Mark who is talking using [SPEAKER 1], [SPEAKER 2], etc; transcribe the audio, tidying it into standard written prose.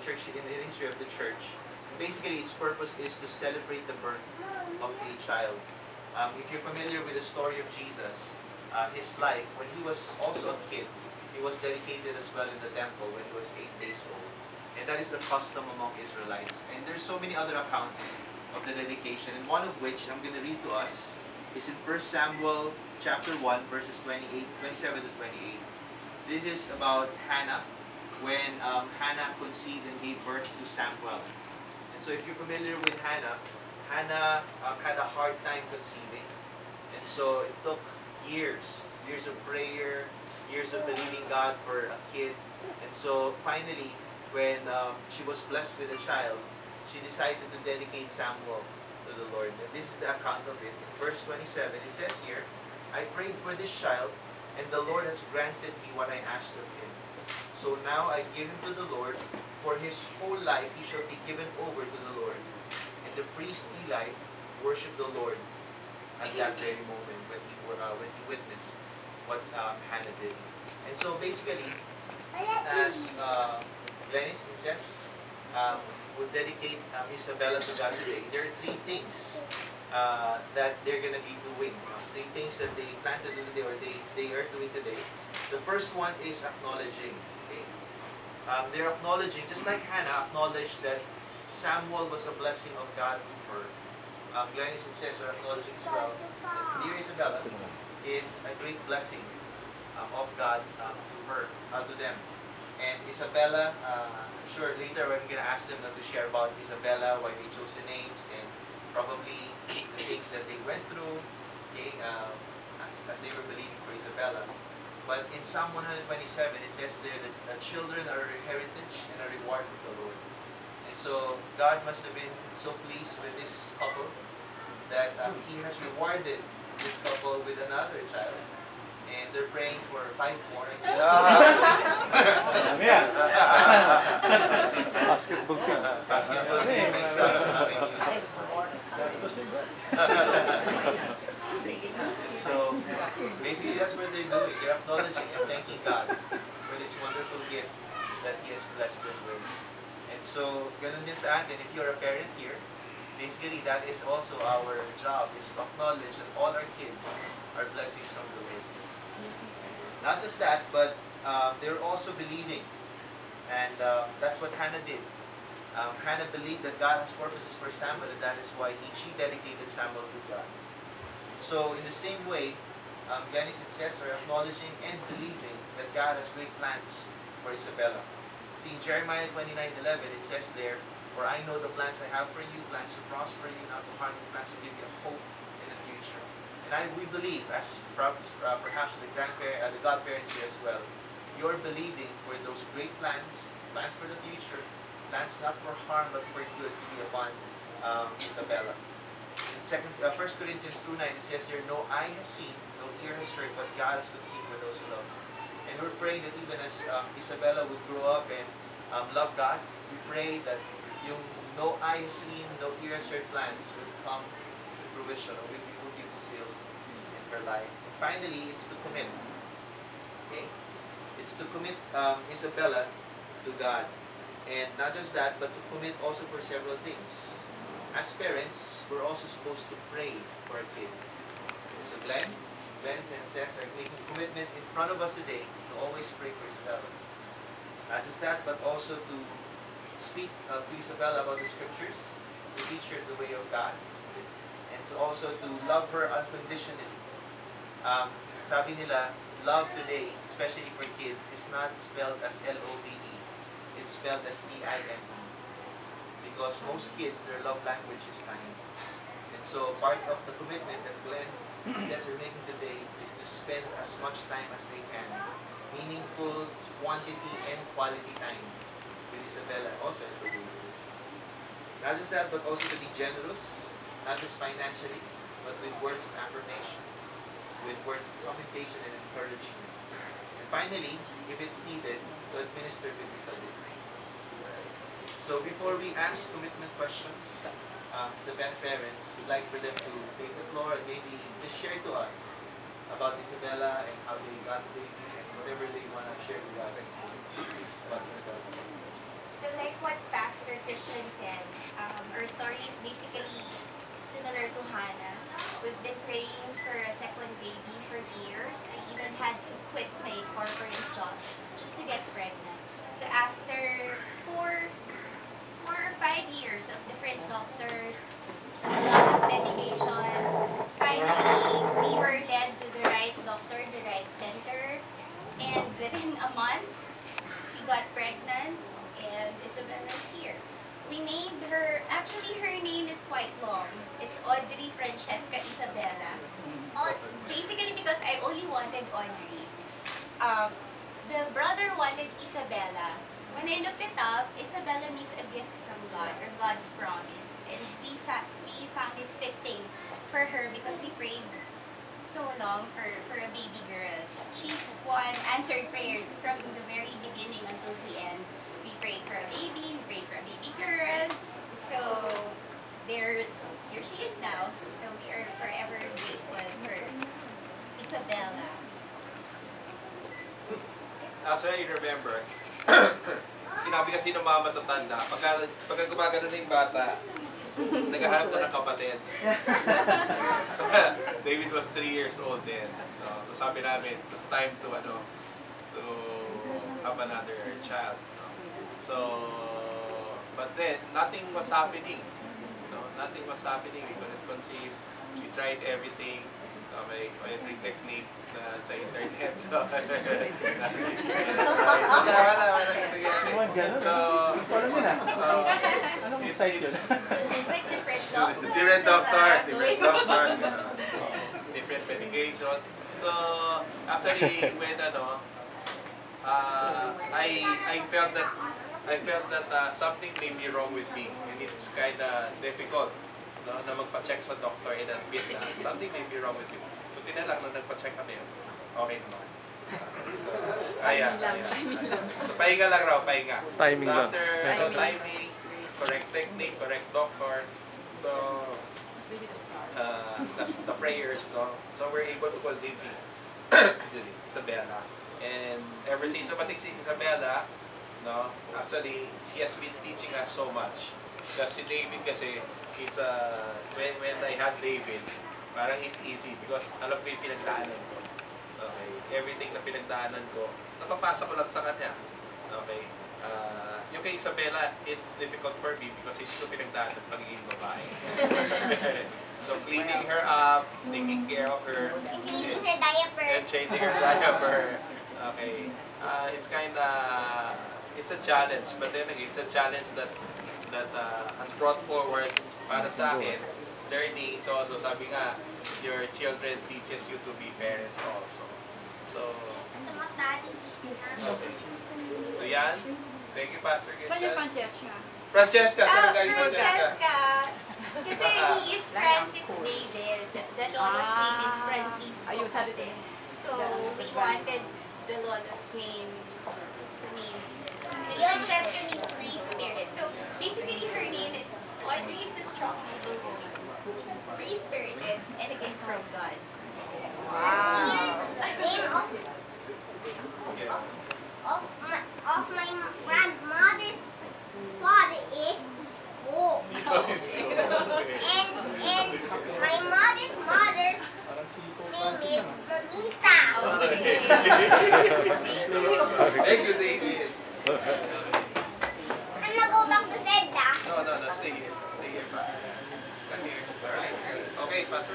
[SPEAKER 1] church, in the history of the church. Basically, its purpose is to celebrate the birth of a child. If you're familiar with the story of Jesus, his life, when he was also a kid, he was dedicated as well in the temple when he was 8 days old. And that is the custom among Israelites. And there's so many other accounts of the dedication, and one of which I'm going to read to us is in 1 Samuel chapter 1, verses 27 to 28. This is about Hannah, when Hannah conceived and gave birth to Samuel. And so if you're familiar with Hannah, Hannah had a hard time conceiving. And so it took years of prayer, years of believing God for a kid. And so finally, when she was blessed with a child, she decided to dedicate Samuel to the Lord. And this is the account of it. In verse 27, it says here, I prayed for this child, and the Lord has granted me what I asked of him. So now I give him to the Lord. For his whole life he shall be given over to the Lord. And the priest Eli worshiped the Lord at that very moment when he witnessed what Hannah did. And so basically, as Glennis says, would dedicate Isabella to God today, there are three things that they're going to be doing. Three things that they plan to do today, or they are doing today. The first one is acknowledging. Okay? They're acknowledging, just like Hannah acknowledged that Samuel was a blessing of God to her. Glennis and says are acknowledging as well that dear Isabella is a great blessing of God to her, to them. And Isabella, I'm sure later we're going to ask them to share about Isabella, why they chose the names, and probably the things that they went through, okay, as they were believing for Isabella. But in Psalm 127, it says there that children are a heritage and a reward from the Lord. And so God must have been so pleased with this couple that He has rewarded this couple with another child. And they're praying for 5 more.
[SPEAKER 2] Basketball team.
[SPEAKER 1] Basketball team. My son having music. And so, basically that's what they're doing. They're acknowledging and thanking God for this wonderful gift that He has blessed them with. And so, ganun din sa atin, if you're a parent here, basically that is also our job, is to acknowledge that all our kids are blessings from the Lord. Not just that, but they're also believing. And that's what Hannah did. Hannah believed that God has purposes for Samuel, and that is why she dedicated Samuel to God. So in the same way, Glennis and Cess are acknowledging and believing that God has great plans for Isabella. See, in Jeremiah 29:11, it says there, for I know the plans I have for you, plans to prosper you, not to harm you, plans to give you a hope in the future. And we believe, as perhaps the godparents here as well, you're believing for those great plans for the future, plans not for harm but for good to be upon Isabella. In 1 Corinthians 2:9, it says here, no eye has seen, no ear has heard, but God has conceived for those who love Him. And we're praying that even as Isabella would grow up and love God, we pray that yung no eye has seen, no ear has heard plans would come to fruition, or would be fulfilled in her life. And finally, it's to commit. Okay? It's to commit Isabella to God. And not just that, but to commit also for several things. As parents, we're also supposed to pray for our kids. So Glenn and Cess are making commitment in front of us today to always pray for Isabella. Not just that, but also to speak to Isabella about the scriptures, to teach her the way of God, and so also to love her unconditionally. Sabi nila, love today, especially for kids, is not spelled as L-O-V-E. It's spelled as T-I-M-E. Because most kids, their love language is time. And so part of the commitment that Glenn says we're making today is to spend as much time as they can. Meaningful quantity and quality time with Isabella. Also, not just that, but also to be generous, not just financially, but with words of affirmation, with words of commendation and encouragement. And finally, if it's needed, to administer biblical discipline. So before we ask commitment questions to the parents, we'd like for them to take the floor and maybe just share to us about Isabella and how they got the baby and whatever they want to share with us about Isabella.
[SPEAKER 2] So like what Pastor Christian said, our story is basically similar to Hannah. We've been praying for a second baby for years. I even had to quit my corporate job just to get pregnant. So after four or 5 years of different doctors, a lot of medications, finally we were led to the right doctor, the right center, and within a month, we got pregnant, and Isabella's here. We named her, actually her name is quite long. It's Audrey Francesca Isabella. Basically because I only wanted Audrey. The brother wanted Isabella. When I looked it up, Isabella means a gift from God or God's promise. And we found it fitting for her because we prayed so long for a baby girl. She's one answered prayer from the very beginning until the end. We prayed for a baby, we prayed for a baby girl. So here she is now. So we are forever grateful for Isabella.
[SPEAKER 3] Actually, I remember, sinabi kasi ng mga matatanda, pagka gumagano na yung bata, naghahanap na ng kapatid. So, David was 3 years old then. So sabi namin, it was time to have another child. So, but then, nothing was happening. Nothing was happening. We couldn't conceive. We tried everything. May techniques sa internet. So,
[SPEAKER 4] Anong site yun?
[SPEAKER 2] Like different doctors.
[SPEAKER 3] Different doctors. Different medications. So, actually, when I felt that something may be wrong with me, and it's kind of difficult na magpa-check sa doctor and admit na something may be wrong with you. So, tinalang nung nagpa-check kami, okay naman. So, kaya. So, pahinga lang raw, pahinga.
[SPEAKER 4] Timing
[SPEAKER 3] so,
[SPEAKER 4] lang.
[SPEAKER 3] after timing, correct technique, correct doctor, so, the prayers, so we're able to conceive si Isabella. And ever since nabating si Isabella, actually, she has been teaching us so much. Kasi si David kasi, when I had David, parang it's easy because alam ko yung pinagdaanan ko. Okay, everything na pinagdaanan ko, napapasa ko lang sa kanya. Okay, yung kay Isabella, it's difficult for me because hindi ko pinagdaanan pagiging babae. So cleaning her up, taking care of her,
[SPEAKER 2] And changing her diaper.
[SPEAKER 3] and changing her diaper. Okay, it's a challenge, but then again, it's a challenge that has brought forward para sa akin, learning. So sabi nga, your children teaches you to be parents also. So, okay. So yan. Thank you, Pastor Christian.
[SPEAKER 5] Francesca.
[SPEAKER 3] Francesca, saan ang galing Francesca?
[SPEAKER 2] Francesca. Kasi he is Francis David. The lolo's name is Francisco kasi. So, we wanted the lolo's name to mean Francesca means free spirit. So, basically her name is Audrey is a strong free spirited and a gift from God.
[SPEAKER 5] Wow.
[SPEAKER 2] Name
[SPEAKER 6] of my grandmother's father is Isko. And my mother's name is Mamita.
[SPEAKER 3] Thank you, David.
[SPEAKER 6] I'm gonna go back to Zelda.
[SPEAKER 3] No, stay here. Stay here, Pastor. Come here. All right. Okay, Pastor.